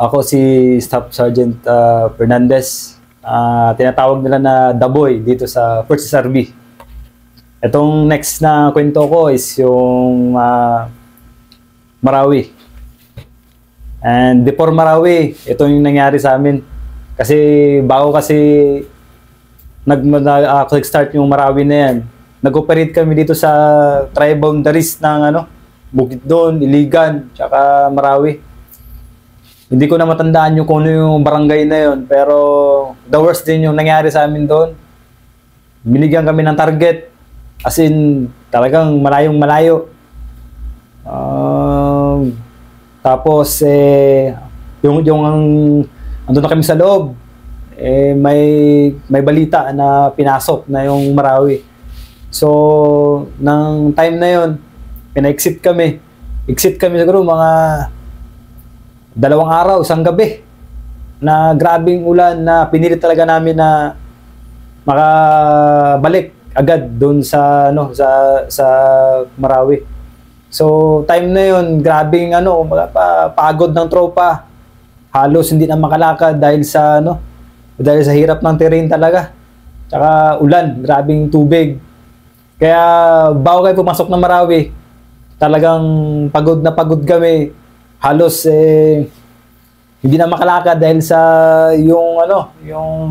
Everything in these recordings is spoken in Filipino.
Ako si Staff Sergeant Fernandez. Tinatawag nila na The Boy dito sa 1st SRB. Itong next na kwento ko is yung Marawi. And before Marawi, ito yung nangyari sa amin. Kasi bago nag-start yung Marawi na yan, nag-operate kami dito sa tri-boundaries ng Bukidnon, Iligan, tsaka Marawi. Hindi ko na matandaan yung kung ano yung barangay na yun, pero the worst din yung nangyari sa amin doon. Binigyan kami ng target, as in talagang malayong malayo. Tapos yung andun na kami sa loob, may balita na pinasok na yung Marawi. So nang time na yon, pina-exit kami. Exit kami siguro mga 2 araw, isang gabi, na grabing ulan na pinilit talaga namin na makabalik agad doon sa sa Marawi. So time na yon, grabing pagod ng tropa. Halos hindi na makalakad dahil sa hirap ng terrain talaga. Tsaka ulan, grabing tubig. Kaya bago kayo pumasok ng Marawi, talagang pagod na pagod kami. Halos hindi na makalakad dahil sa yung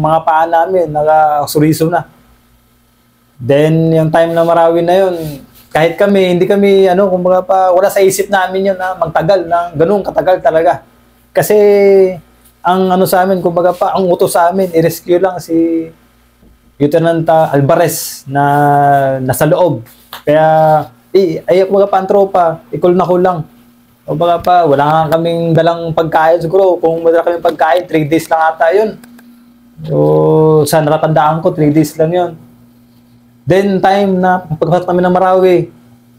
mga paa namin nakasuriso na. Then yung time na Marawi na yun, kahit kami hindi kami kumbaga pa wala sa isip namin yun na magtagal ng ganung katagal talaga. Kasi ang sa amin kumbaga pa ang utos sa amin i-rescue lang si Lieutenant Alvarez na nasa loob. Kaya kumbaga pa ang tropa, ikul na kulang. O baka pa, wala nga kaming dalang pagkain siguro. Kung madala kaming pagkain, 3 days lang ata yun. So, sa natatandaan ko, 3 days lang yun. Then, time na pagpasok kami ng Marawi,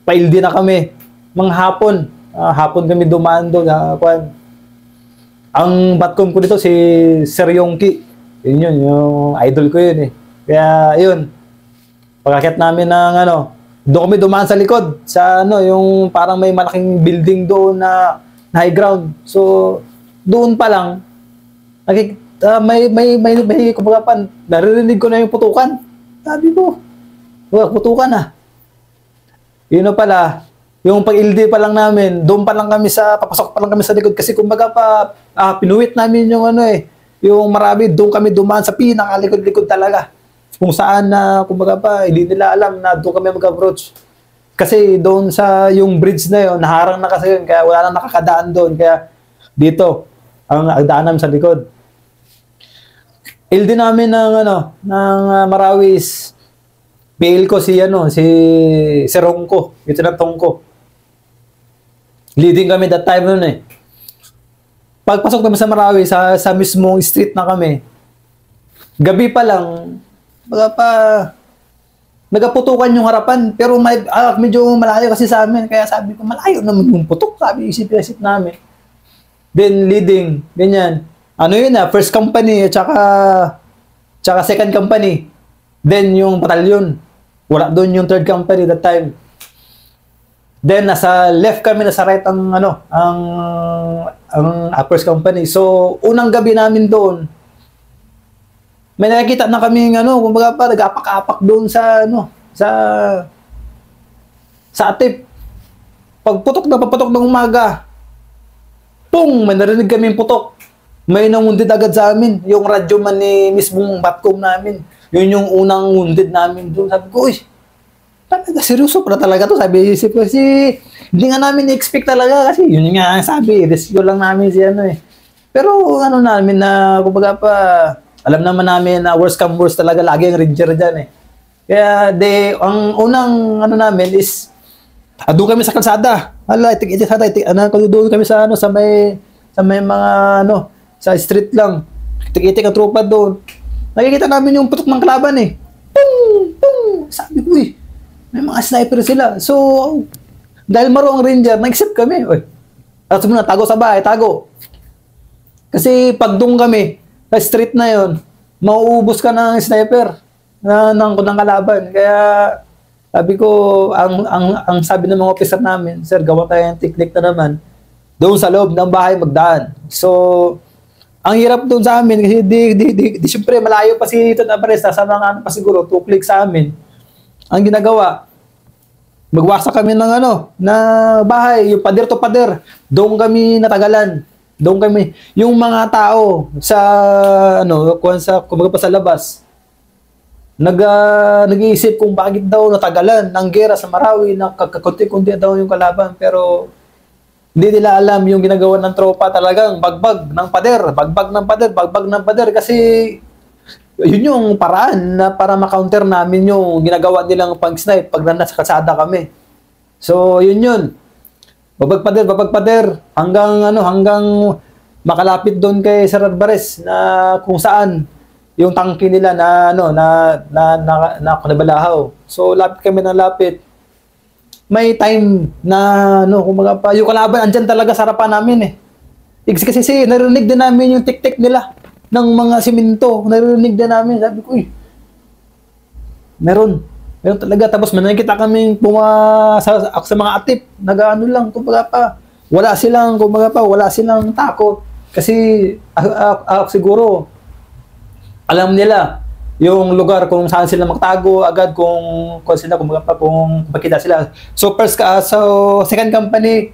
pa-ildi na kami. Mga hapon. Hapon kami dumaan doon. Ang batcom ko dito, si Sir Yongki. Yun, yung idol ko yun eh. Kaya, yun. Pagkakit namin ng doon kami dumaan sa likod, sa yung parang may malaking building doon na high ground. So, doon pa lang, may kumbaga pa, naririnig ko na yung putukan. Sabi ko, putukan na. Yun na pala, yung pag-ildi pa lang namin, doon pa lang kami papasok pa lang kami sa likod. Kasi kumbaga pa, pinuwit namin yung yung Marawi, doon kami dumaan sa pinakalikod-likod talaga. Kung saan kumbaga pa, hindi nila alam na doon kami mag-approach. Kasi doon sa yung bridge na yun, naharang na kasi yun, kaya wala nang nakakadaan doon. Kaya dito, ang daan namin sa likod. Ildi namin ng Marawi is, bail ko si Rongko, yung tinatong ko. Leading kami that time nun eh. Pagpasok kami sa Marawi, sa mismong street na kami, gabi pa lang, nagaputukan yung harapan, pero medyo malayo kasi sa amin. Kaya sabi ko, malayo naman yung putok. Sabi, isip namin. Then, leading, ganyan. First company, tsaka second company. Then, yung batalyon. Wala doon yung third company that time. Then, nasa left kami, nasa right ang first company. So, unang gabi namin doon, may nakikita na kaming kumbaga pa nag-apak-apak doon sa atip. Pagputok ng umaga, pung, may narinig kaming putok. May nangundid agad sa amin. Yung radyo man ni mismong batcom namin. Yun yung unang wounded namin doon. Sabi ko, uy, talaga, seryoso pala talaga to. Sabi isip ko, kasi hindi nga namin i-expect talaga kasi yun nga ang sabi, rescue lang namin si Pero namin na kumbaga pa, alam naman namin na worst come worst talaga, lagi ang ranger dyan eh. Kaya, ang unang namin is, doon kami sa kalsada. Doon kami sa may mga sa street lang. Itik-itik ang tropa doon. Nakikita namin yung putok ng kalaban eh. Pung! Pung! Sabi ko eh, may mga sniper sila. So, dahil maro ang ranger, nag-accept kami. Tapos muna, tago sa bahay, tago. Kasi pag doon kami, sa street na yon, mauubos ka ng sniper ng kalaban. Kaya sabi ko, ang sabi ng mga officer namin, sir, gawa tayo ng technique na naman. doon sa loob ng bahay magdaan. So, ang hirap doon sa amin kasi di syempre malayo pa si Tito Alvarez, sa mga ano pa siguro 2 clicks sa amin. Ang ginagawa, magwasak kami ng ano, na bahay, yung pader to pader. Doon kami natagalan. Doon kami, yung mga tao sa ano, kumbaga pa sa labas, nag-iisip kung bakit daw natagalan ng gera sa Marawi, na kakunti-kunti daw yung kalaban, pero hindi nila alam yung ginagawa ng tropa, talagang bagbag ng pader, bagbag ng pader, kasi yun yung paraan na para ma-counter namin yung ginagawa nilang pang-snipe pag nasa kalsada kami. So, yun. Babag pader, hanggang makalapit doon kay Sir Alvarez na kung saan yung tangke nila na nabalahaw. So, lapit kami ng lapit. May time na kumaga pa, yung kalaban andyan talaga sa harapan namin eh. Kasi narinig din namin yung tik-tik nila ng mga siminto. Narinig din namin. Sabi ko, meron talaga. Tapos may nakikita kami sa mga atip, nag-ano lang, kumbaga pa, wala silang takot. Kasi siguro, alam nila yung lugar kung saan sila magtago agad kung makita sila. So second company,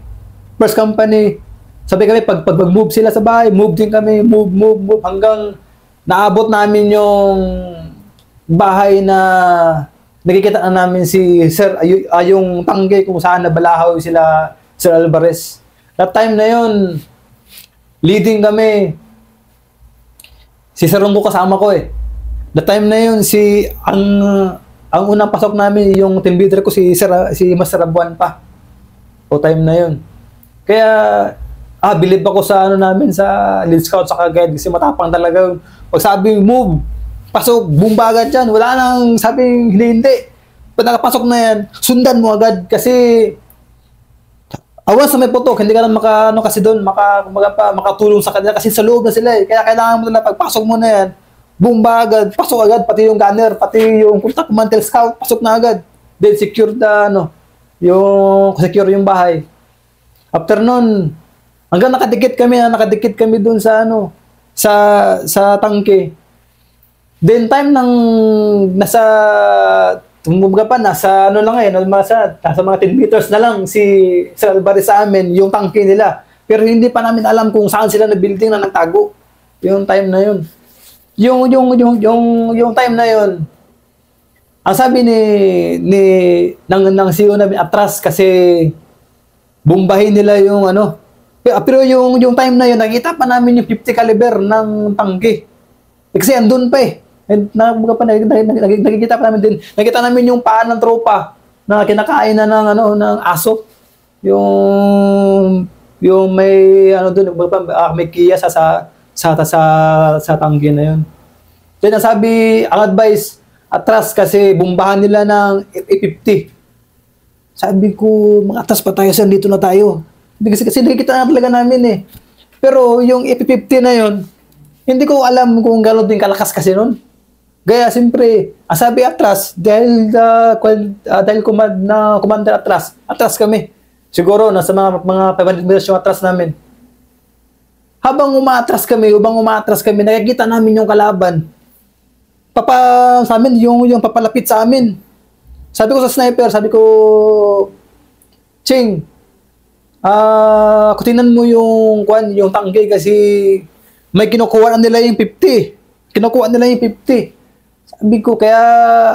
first company, sabi kami pag mag-move sila sa bahay, move din kami, move hanggang naabot namin yung bahay na nakikita na namin si Sir yung tangke kung saan nabalahaw sila Sir Alvarez. That time na yun, leading kami. Si Sir Rongo kasama ko eh. The time na yun, ang unang pasok namin, yung team leader ko, si Master Abuan pa. O time na yun. Kaya, believe ako sa namin, sa lead scout, sa guide, kasi matapang talaga yun. Pag sabing move, pasok, bumba agad dyan. Wala nang sabing hindi. Pag nakapasok na yan, sundan mo agad. Kasi, awas na may putok, hindi ka lang kasi doon, makatulong sa kanila. Kasi sa loob na sila eh. Kaya kailangan mo na pagpasok mo na yan, bumba agad, pasok agad, pati yung gunner, pati yung mantel scout, pasok na agad. Then secure secure yung bahay. After nun, hanggang nakadikit kami doon sa sa tangke. Then time nasa mga 10 meters na lang si Sir Alvarez sa amin, yung tangke nila. Pero hindi pa namin alam kung saan sila na building na nagtago. Yung time na yun. Yung time na yun, ang sabi ng CEO namin, atras kasi bumbahin nila yung pero yung time na yun, nakita pa namin yung 50 caliber ng tangke. Kasi andun pa eh. Nakikita pa namin din. Nakita namin yung paa ng tropa na kinakain na ng aso. Yung may doon, may kiya sa tangke na yun. Then ang advice, atras kasi bumbahan nila ng F-50. Sabi ko, mag-atras pa tayo, sir, dito na tayo. Kasi nakikita na talaga namin eh. Pero yung F-50 na yun, hindi ko alam kung gano'n din kalakas kasi nun. Gaya, siyempre, sabi atras, dahil commander atras kami. Siguro, nasa mga 500 meters yung atras namin. Habang umaatras kami, nakikita namin yung kalaban. Sa amin, yung papalapit sa amin. Sabi ko sa sniper, Ching, tingnan mo yung tangke kasi may kinukuha nila yung 50. Sabi ko, kaya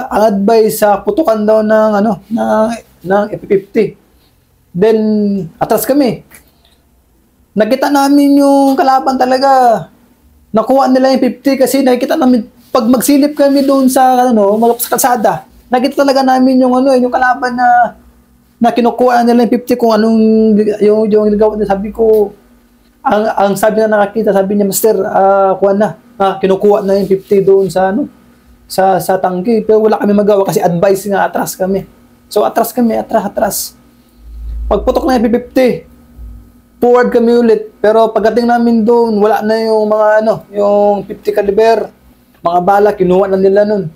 ang advice sa putukan daw ng F-50. Then, atras kami. Nakita namin yung kalaban talaga. Nakuha nila yung 50 kasi nakita namin pag magsilip kami doon sa sa kalsada. Nakita talaga namin yung kalaban na kinukuha nila yung 50 kung anong yung gawin nila. Sabi ko, ang sabi na nakakita, sabi niya, Master, kinukuha na yung 50 doon sa tangke. Pero wala kami magawa kasi advice nga, atras kami. So atras kami, atras. Pagputok na yung 50, forward kami ulit. Pero pagdating namin doon, wala na yung yung 50 caliber. Mga bala, kinuha na nila nun.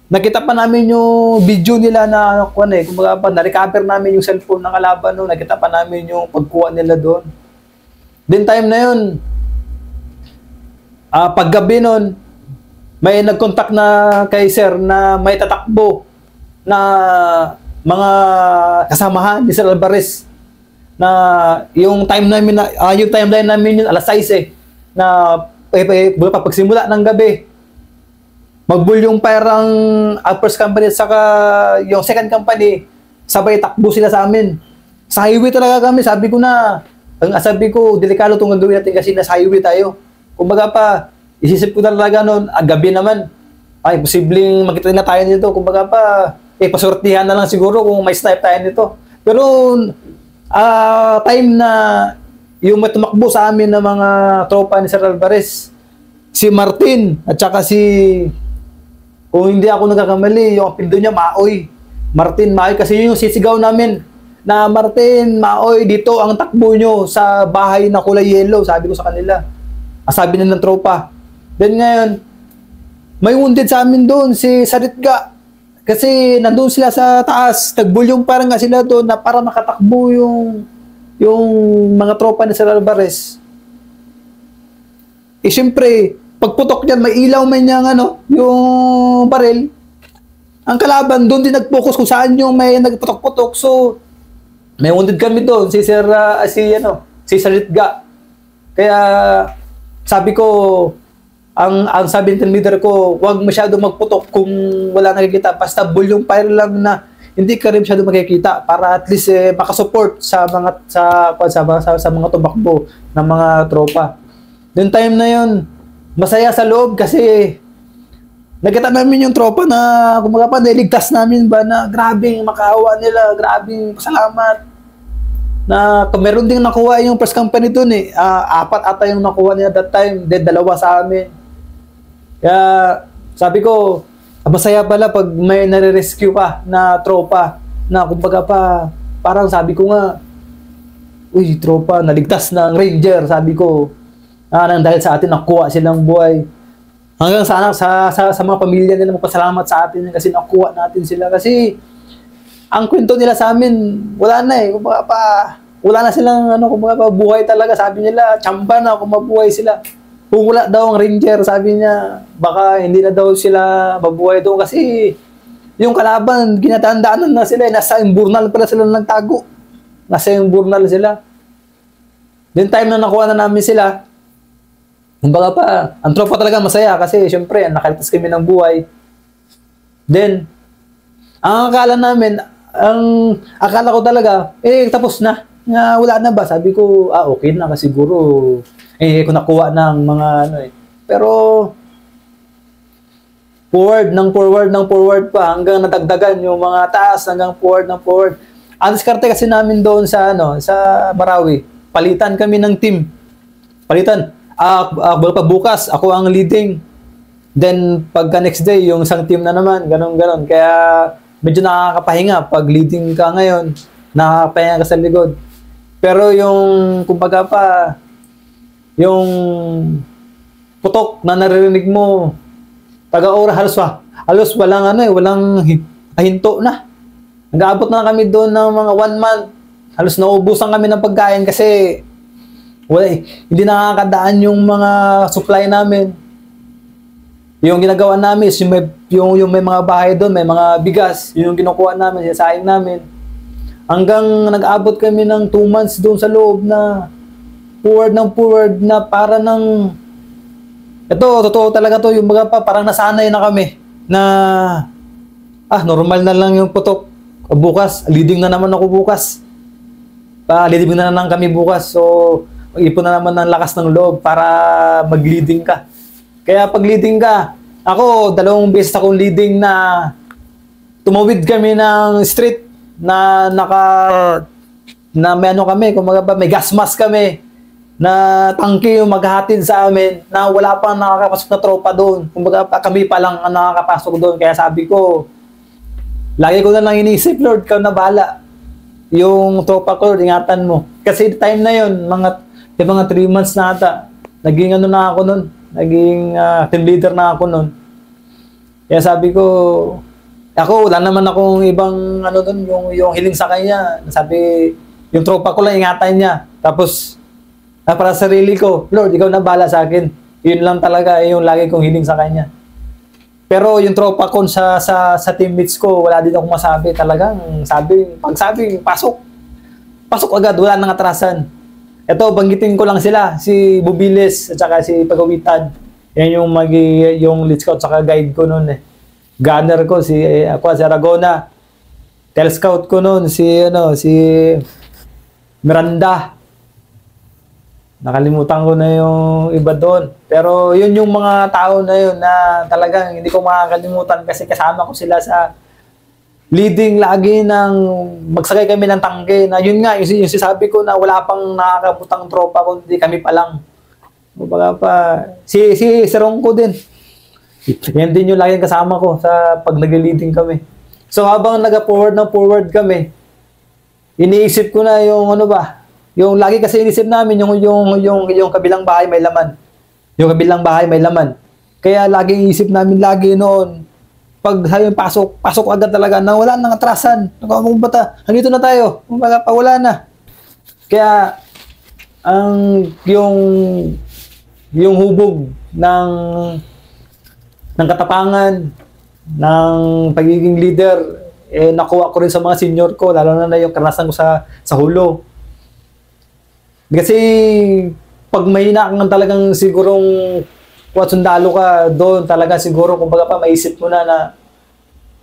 Nakita pa namin yung video nila na, kumbaga pa, na-recover namin yung cellphone ng kalaban nun. Nakita pa namin yung pagkuha nila doon. Din time na yun, paggabi nun, may nag-contact na kay sir na may tatakbo na mga kasamahan ni Sir Alvarez na yung timeline namin yun alas 6 na pagsimula ng gabi magbul yung parang first company at saka yung second company sabay takbo sila sa amin sa highway talaga kami. Sabi ko delikado itong gagawin natin kasi nasa highway tayo. Kumbaga pa isisip ko talaga noon gabi naman ay posibleng makita na tayo dito. Kumbaga pa pasortihan na lang siguro kung may snipe tayo nito. Pero time na yung may tumakbo sa amin ng mga tropa ni Sir Alvarez, si Martin at saka kung hindi ako nagkakamali, yung apelyido niya Maoy. Martin Maoy kasi yung sisigaw namin na Martin Maoy, dito ang takbo nyo sa bahay na kulay yellow, sabi ko sa kanila. Sabi na ng tropa. Then ngayon, may wounded sa amin doon, si Saritga. Kasi nandun sila sa taas, nagbulyong parang nga sila doon na para makatakbo yung mga tropa ni Sir Alvarez. Siyempre, pagputok niyan, may ilaw man niyang yung baril. Ang kalaban, doon din nag-focus kung saan yung may nagputok-putok. So, may wounded kami doon, si Saritga. Kaya, sabi ko, ang sabi ng leader ko, huwag masyado magputok kung wala nakikita. Basta bulyong fire lang na hindi ka rin masyado makikita para at least makasupport sa mga tumakbo ng mga tropa. Noong time na yun, masaya sa loob kasi nakita namin yung tropa na kumaga pa niligtas namin ba na grabing makaawa nila, grabing pasalamat. Na meron ding nakuha yung first company dun 4 ata yung nakuha niya that time, then 2 sa amin. Kaya sabi ko, masaya pala pag may nare-rescue ka na tropa na kumbaga pa, parang sabi ko nga, uy, tropa, naligtas ng ranger, sabi ko, nang dahil sa atin, nakuha silang buhay. Hanggang sana sa mga pamilya nila magpasalamat sa atin kasi nakuha natin sila. Kasi ang kwento nila sa amin, wala na kumbaga pa, wala na silang kumbaga pa, buhay talaga. Sabi nila, tsamba na kung mabuhay sila. Kung wala daw ang ranger, sabi niya, baka hindi na daw sila mabuhay doon kasi yung kalaban, ginatandaanan na sila, nasa imburnal pala sila nagtago. Nasa imburnal sila. Then time na nakuha na namin sila, kumbaga pa, ang tropa talaga masaya kasi syempre, nakalitas kami ng buhay. Then, ang akala ko talaga, tapos na. Wala na ba? Sabi ko, okay na kasi siguro kung nakuha ng mga Pero forward pa hanggang nadagdagan yung mga taas hanggang forward. Ang diskarte kasi namin doon sa Marawi, palitan kami ng team. Bukas ako ang leading. Then pagka next day yung isang team na naman, ganon. Kaya medyo nakakapahinga pag leading ka ngayon, nakakapahinga ka sa likod. Pero yung kumbaga pa yung putok na naririnig mo taga-ora halos walang hinto na. Nag-aabot na kami doon ng mga 1 month. Halos naubusan kami ng pagkain kasi hindi nakakadaan yung mga supply namin. Yung ginagawa namin is yung may mga bahay doon, may mga bigas, yung kinukuha namin, sinasayang namin. Hanggang nag-abot kami ng 2 months doon sa loob na forward na para totoo talaga to, yung mga parang nasanay na kami na normal na lang yung putok. Bukas, leading na naman ako bukas. Leading na naman kami bukas. So, mag-ipon na naman ng lakas ng loob para mag-leading ka. Kaya pag leading ka, ako, 2 beses akong leading na tumawid kami ng street na may gas mask kami na tangke yung maghahatid sa amin na wala pang nakakapasok na tropa doon. Kumbaga kami pa lang ang nakakapasok doon. Kaya sabi ko, lagi ko na lang inisip, Lord, ikaw na bahala. Yung tropa ko, ingatan mo. Kasi time na yun, mga 3 months na ata, naging na ako noon. Naging team leader na ako noon. Kaya sabi ko, wala naman akong ibang yung hiling sa kanya. Sabi, yung tropa ko lang ingatan niya. Tapos, para sa sarili ko, Lord, ikaw na bahala sa akin. Yun lang talaga yung lagi kong hiling sa kanya. Pero yung tropa ko sa teammates ko, wala din akong masabi. Talagang pag sabi, pasok. Pasok agad, wala nang atrasan. Ito, banggitin ko lang sila, si Bubiles at saka si Pagawitan. Yan yung lead scout saka guide ko noon eh. Gunner ko si Aragona. Tel scout ko noon si Miranda. Nakalimutan ko na yung iba doon. Pero yun yung mga tao na yun na talagang hindi ko makakalimutan kasi kasama ko sila sa leading lagi ng magsakay kami ng tangke na yun nga, yung sisabi ko na wala pang nakakabutang tropa kundi kami pa lang. Kumbaga pa, si Serongko din. Yan din yung lagi kasama ko sa pag nag-leading kami. So habang nag-forward kami, iniisip ko na yung ano ba, yung lagi kasi inisip namin yung kabilang bahay may laman. Yung kabilang bahay may laman. Kaya lagi iisip namin lagi noon pag yung pasok agad talaga na wala nang atrasan. Nagkakong bata, hangito na tayo. Kumbaga pa wala na. Kaya yung hubog ng katapangan ng pagiging leader nakuha ko rin sa mga senior ko lalo na yung karanasan ko sa hulo. Kasi pag mahina kang talagang sigurong sundalo ka doon talaga siguro kumbaga pa maisip mo na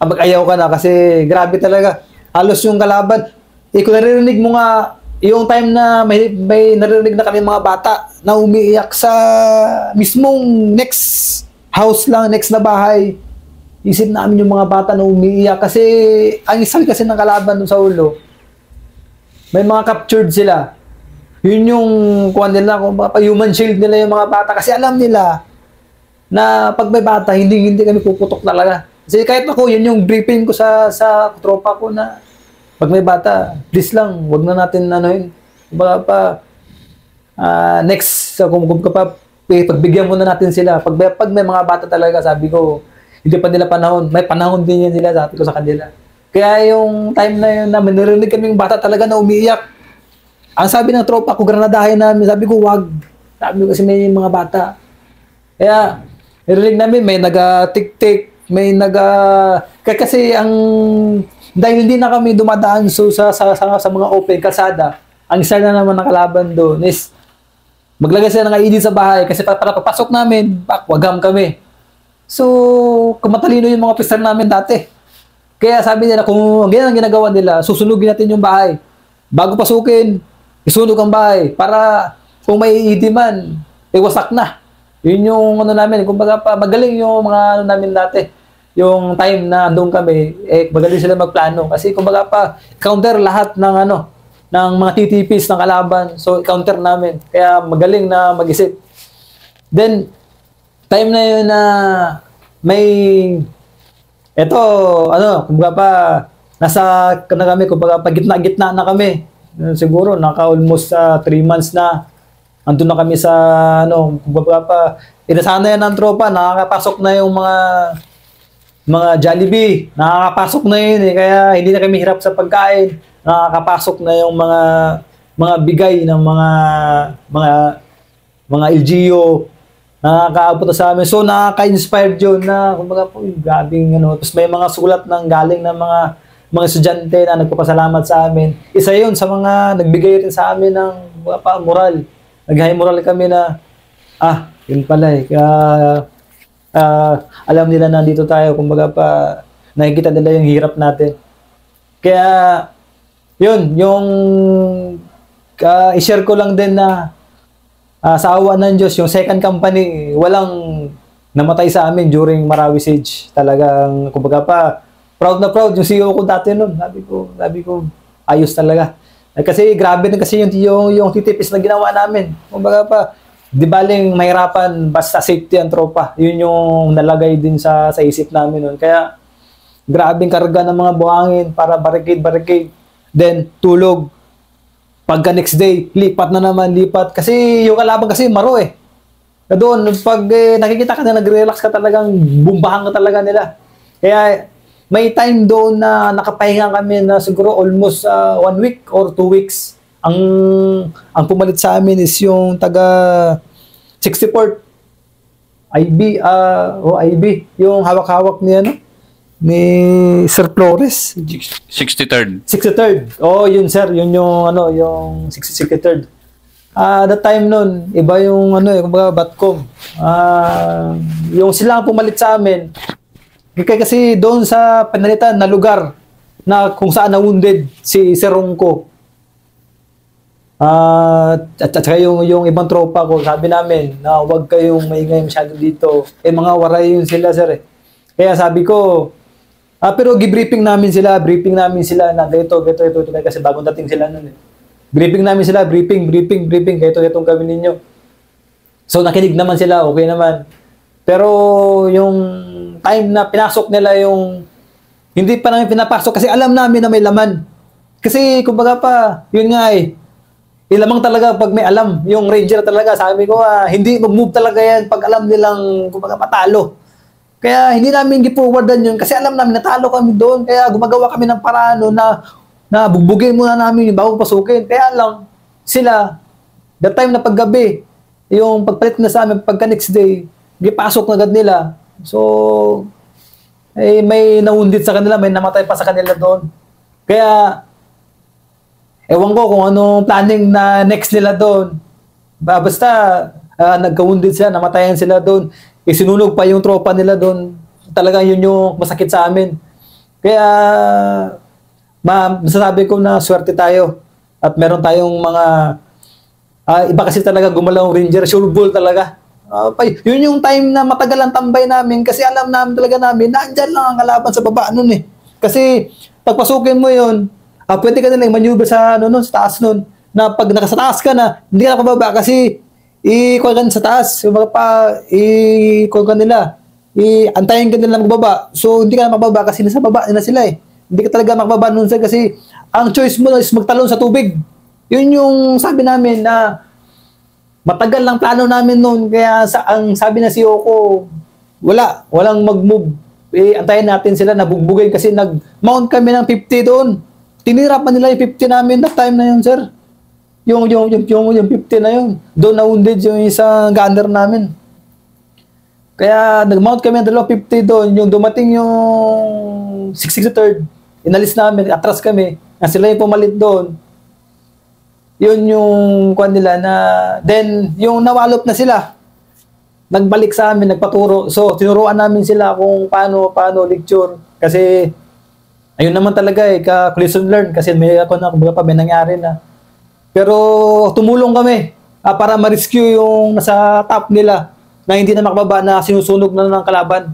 mag-ayaw ka na kasi grabe talaga. Halos yung kalaban, kung naririnig mo nga yung time na may naririnig na kami mga bata na umiiyak sa mismong next house lang, next na bahay. Isip namin yung mga bata na umiiyak kasi ang isang kasi ng kalaban doon sa ulo, may mga captured sila. Yun yung kuha nila, kung human shield nila yung mga bata kasi alam nila na pag may bata, hindi kami puputok talaga. Kasi kahit ako, yun yung briefing ko sa tropa ko na pag may bata, please lang, wag na natin yun. Next, kung pagbigyan muna natin sila. Pag may mga bata talaga, sabi ko, hindi pa nila panahon. May panahon din yan sila, sabi ko sa kanila. Kaya yung time na yun, may narinig kaming bata talaga na umiiyak. Ang sabi ng tropa ko, granadahin namin. Sabi ko, wag. Sabi ko kasi may mga bata. Kaya, narinig namin, may naga-tik-tik, may kasi dahil hindi na kami dumadaan sa mga open kalsada, ang isa na naman ng kalaban doon is maglagay sila ng ID sa bahay kasi para papasok namin, wagam kami. So, kumatalino yung mga officer namin dati. Kaya sabi nila, kung ganyan ang ginagawa nila, susunugin natin yung bahay. Bago pasukin, isunog ang bahay para kung may ID man, wasak na. Yun yung namin, kumbaga pa, magaling yung mga namin dati. Yung time na doon kami, magaling sila magplano. Kasi kumbaga pa, counter lahat ng ng mga TTPs ng kalaban. So, counter namin. Kaya magaling na mag-isip. Then, time na yun na may, kumbaga pa, nasa kami, kumbaga pa, gitna-gitna na kami. Siguro, naka-almost 3 months na. Andun na kami sa, kumbaga pa, inasana yan ng tropa, nakakapasok na yung mga Jollibee, nakakapasok na yun eh, kaya hindi na kami hirap sa pagkain, nakakapasok na yung mga bigay ng mga LGU, nakakaabot na sa amin. So, nakaka-inspired yun na, kumbaga po, grabing, tapos may mga sulat ng galing ng mga estudyante na nagpapasalamat sa amin. Isa yun sa mga nagbigay rin sa amin ng moral. Nag-high moral kami na, yun pala eh. Kaya, alam nila na dito tayo. Kumbaga pa, nakikita nila yung hirap natin. Kaya, yun, yung i-share ko lang din na sa awa ng Diyos, yung second company, walang namatay sa amin during Marawi Siege. Talagang, kumbaga pa, proud na proud yung CEO ko dati nun. Sabi ko, ayos talaga. Kasi grabe din kasi yung TTPs na ginawa namin. Kumbaga pa, di baling mahirapan basta safety ang tropa. Yun yung nalagay din sa isip namin nun. Kaya grabing karga ng mga buhangin para barricade. Then tulog. Pagka next day, lipat na naman. Kasi yung kalaban kasi maro eh. Doon, pag nakikita ka na nag-relax ka talagang bumbahan ka talaga nila. Kaya may time doon na nakapahinga kami na siguro almost 1 week or 2 weeks. Ang ang pumalit sa amin is yung taga 64th IB, IB, yung hawak-hawak ni ano, ni Sir Flores. 63rd. 63rd. Oh, yun sir, yun yung ano, yung 63rd. That time nun, iba yung ano, kumbaga Batcom. Yung sila ang pumalit sa amin. Kasi doon sa panalitan na lugar na kung saan na-wounded si Sir Ronco. At saka yung ibang tropa ko, sabi namin na huwag kayong maingay masyado dito. Mga waray yun sila, sir. Kaya sabi ko, pero briefing namin sila na ito, kasi bagong dating sila nun. Briefing namin sila, briefing, itong gawin ninyo. So nakinig naman sila, okay naman. Pero yung time na pinasok nila yung, hindi pa namin pinapasok kasi alam namin na may laman. Kasi kumbaga pa, yun nga ilamang talaga pag may alam. Yung ranger talaga, sabi ko, hindi mag-move talaga yan pag alam nilang kumbaga matalo. Kaya hindi namin gi-forwardan yun kasi alam namin natalo kami doon. Kaya gumagawa kami ng paraan na bugbugin muna namin yung bago pasukin. Kaya lang, sila, that time na paggabi, yung pagpalit na sa amin, pagka next day, gipasok na agad nila. So, may naundit sa kanila, may namatay pa sa kanila doon. Kaya, ewan ko kung anong planning na next nila doon. Basta, nagka-wounded sila, namatayan sila doon. Isinunog pa yung tropa nila doon. Talagang yun yung masakit sa amin. Kaya, masasabi ko na swerte tayo. At meron tayong mga, iba kasi talaga gumalaw ranger, sure ball talaga. Yun yung time na matagal ang tambay namin kasi alam namin talaga namin na andyan lang ang kalaban sa baba nun Kasi pagpasukin mo yun, pwede ka na lang maneuver sa, sa taas nun. Na pag nakasa taas ka na, hindi ka nakababa kasi i-call ka sa taas. Yung mga i-call ka nila. Antayin ka nila magbaba. So hindi ka na mababa kasi nasa baba na sila Hindi ka talaga makababa nun kasi ang choice mo is magtalon sa tubig. Yun yung sabi namin na matagal lang plano namin noon, kaya ang sabi na si Yoko, walang mag-move. Antayin natin sila, nabugbugay kasi nag-mount kami ng 50 doon. Tinirapan nila yung 50 namin that time na yun, sir. Yung 50 na yun. Doon na-wounded yung isang gunner namin. Kaya nag-mount kami ng 50 doon. Yung dumating yung 63rd, inalis namin, atras kami. Sila yung pumalit doon. Yun yung kuan nila na then yung nawalop na sila nagbalik sa amin, nagpaturo. So tinuruan namin sila kung paano lecture kasi ayun naman talaga lesson learn kasi may nangyari na. Pero tumulong kami para ma-rescue yung nasa top nila na hindi na makababa na sinusunog na ng kalaban.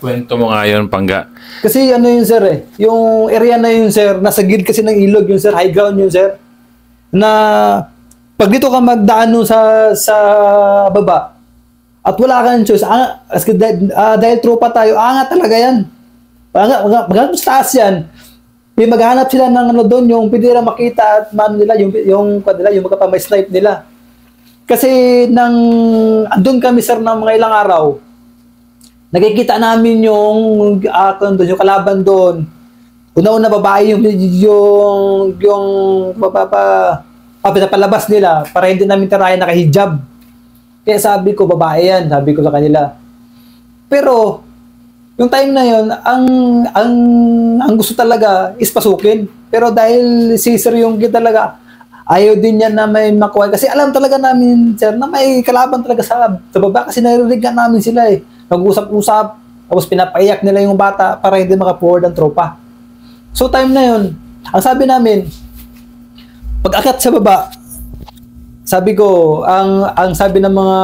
Kwento mo nga yun, Pangga. Kasi ano yun, sir yung area na yun, sir, nasa gilid kasi ng ilog yun, sir, high ground yun, sir. Na pag dito ka magdaan sa baba at wala kang choice, dahil tropa tayo, angat talaga yan. Pag sa taas yan, may maghanap sila ng doon, yung pwede nila makita at nila, yung magkapamay-snipe nila. Kasi andun kami, sir, ng mga ilang araw, nakikita namin yung kalaban doon. Una-una babae yung pinapalabas nila para hindi namin tirayan nakahijab. Kaya sabi ko, babae yan, sabi ko sa kanila. Pero, yung time na yun, ang gusto talaga is pasukin. Pero dahil si Sir Yonggi talaga, ayaw din yan na may makuha. Kasi alam talaga namin, sir, na may kalaban talaga sa baba. Kasi naririnig namin sila Nag-usap-usap, tapos pinapaiyak nila yung bata para hindi makapuward ang tropa. So time na yun, ang sabi namin, pag-akyat sa baba, sabi ko, ang sabi ng mga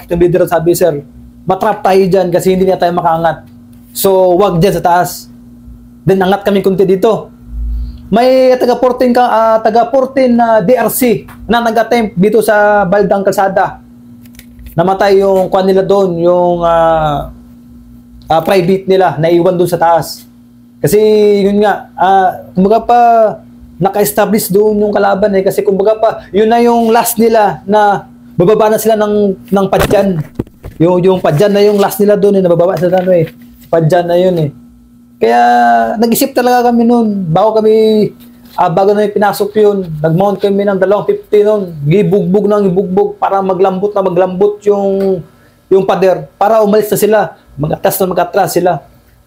team leader, sabi, sir, matrap tayo dyan kasi hindi na tayo makaangat. So, wag dyan sa taas. Then, angat kami kunti dito. May taga-14 na DRC na nag-attempt dito sa Baldang Kalsada. Namatay yung kwan nila doon, yung private nila, naiwan doon sa taas. Kasi yun nga, kumbaga pa naka-establish doon yung kalaban kasi kumbaga pa yun na yung last nila na bababa na sila ng padyan. Yung padyan na yung last nila doon nabababa sila padyan na yun Kaya nag-isip talaga kami noon bago kami bago na pinasok yun, nag-mount kami ng 250 nun. Gibugbog ng gibugbog para maglambot na maglambot yung pader para umalis na sila. Mag-atras sila.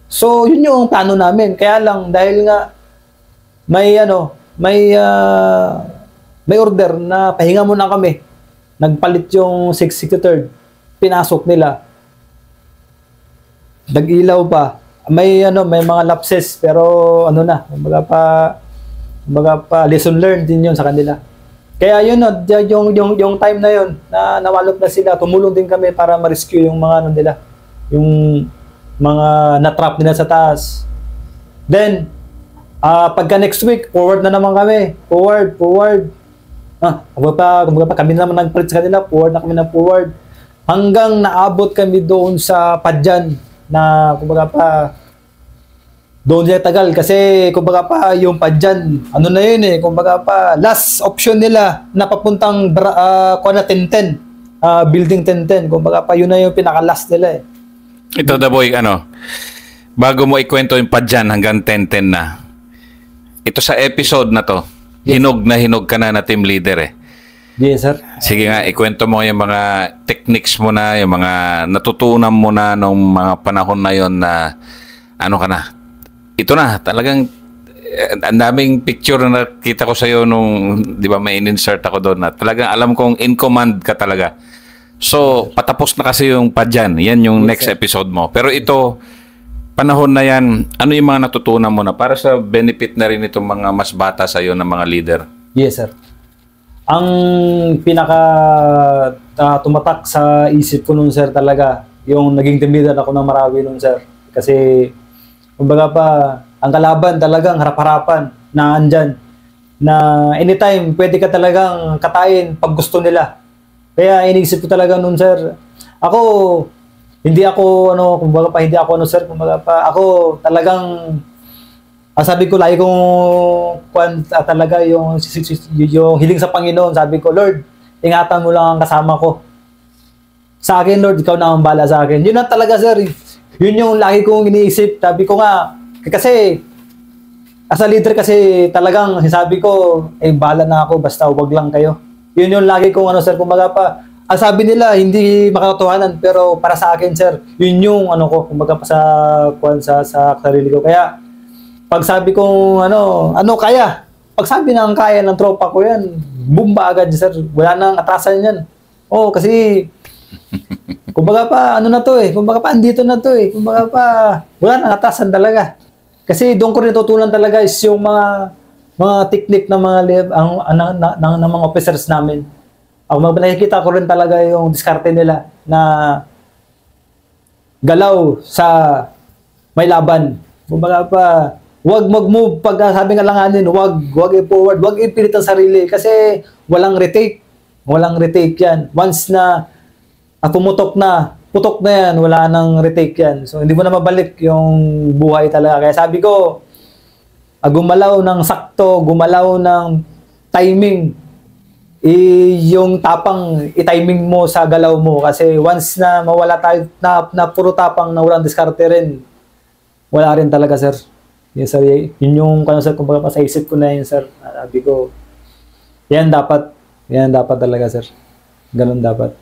So, yun yung plano namin. Kaya lang, dahil nga may order na pahinga muna kami. Nagpalit yung 663rd. Pinasok nila. Nag-ilaw pa. May mga lapses pero kumbaga pa lesson learned din yun sa kanila. Kaya yun yung time na yun na nawalop na sila, tumulong din kami para ma-rescue yung mga nila, yung mga na-trap nila sa taas. Then pagka next week, forward na naman kami. Forward. Kumbaga pa kami naman nagpalit sa kanila, forward na kami ng forward. Hanggang naabot kami doon sa Padyan na kumbaga pa doon siya tagal kasi kumbaga pa yung Padyan, na yun kumbaga pa last option nila na papuntang 1010, building 1010, kumbaga pa yun na yung pinaka-last nila Ito the boy, bago mo ikwento yung Padyan hanggang 1010 na, ito sa episode na to, yes. Hinog ka na team leader Yes, sir. Sige nga, ikwento mo yung mga techniques mo na, yung mga natutunan mo na nung mga panahon na yon na ka na. Ito na, talagang ang daming picture na nakita ko sa'yo nung, di ba, may in-insert ako doon na talagang alam kong in command ka talaga. So, patapos na kasi yung Padyan. Yan yung next episode mo. Pero ito, panahon na yan, ano yung mga natutunan mo na para sa benefit na rin itong mga mas bata sa'yo na mga leader? Yes, sir. Ang pinaka tumatak sa isip ko nun, sir, talaga, yung naging team leader ako ng Marawi nun, sir. Kasi, kumbaga pa, ang kalaban talagang harap-harapan na andyan. Na anytime, pwede ka talagang katayin pag gusto nila. Kaya iniisip ko talaga nun, sir. Hindi ako talagang sabi ko lagi kong talaga yung hiling sa Panginoon. Sabi ko, Lord, ingatan mo lang ang kasama ko. Sa akin, Lord, ikaw na ang bala sa akin. Yun na talaga, sir. Yun yung lagi kong iniisip. Sabi ko nga, kasi as a leader kasi talagang sabi ko, bala na ako, basta wag lang kayo. Yun yung lagi kong sir, kumbaga pa, sabi nila, hindi makatotohanan, pero para sa akin, sir, yun yung kumbaga pa sa sarili ko. Kaya, pag sabi kong kaya, pag sabi ng kaya ng tropa ko yan, bumba agad, sir. Wala nang atrasan yan. Kasi, kumbaga pa, kumbaga pa, andito na to kumbaga pa, wala nang atrasan talaga. Kasi doon ko rin tutunan talaga is yung mga technique ng ng mga officers namin. Nakikita ko rin talaga yung diskarte nila na galaw sa may laban. Kumbaga pa, wag mag-move pag sabi nga langanin, wag i-forward, wag ipilit ang sarili kasi walang retake. Walang retake yan. Once na putok na yan, wala nang retake yan. So, hindi mo na mabalik yung buhay talaga. Kaya sabi ko, gumalaw ng sakto, gumalaw ng timing, yung tapang i-timing mo sa galaw mo. Kasi once na mawala tayo, na puro tapang na walang diskarte rin, wala rin talaga, sir. Yes, sir. Yun yung, sir, kumbaga pa sa isip ko na yun, sir. Sabi ko, yan dapat talaga, sir. Ganun dapat.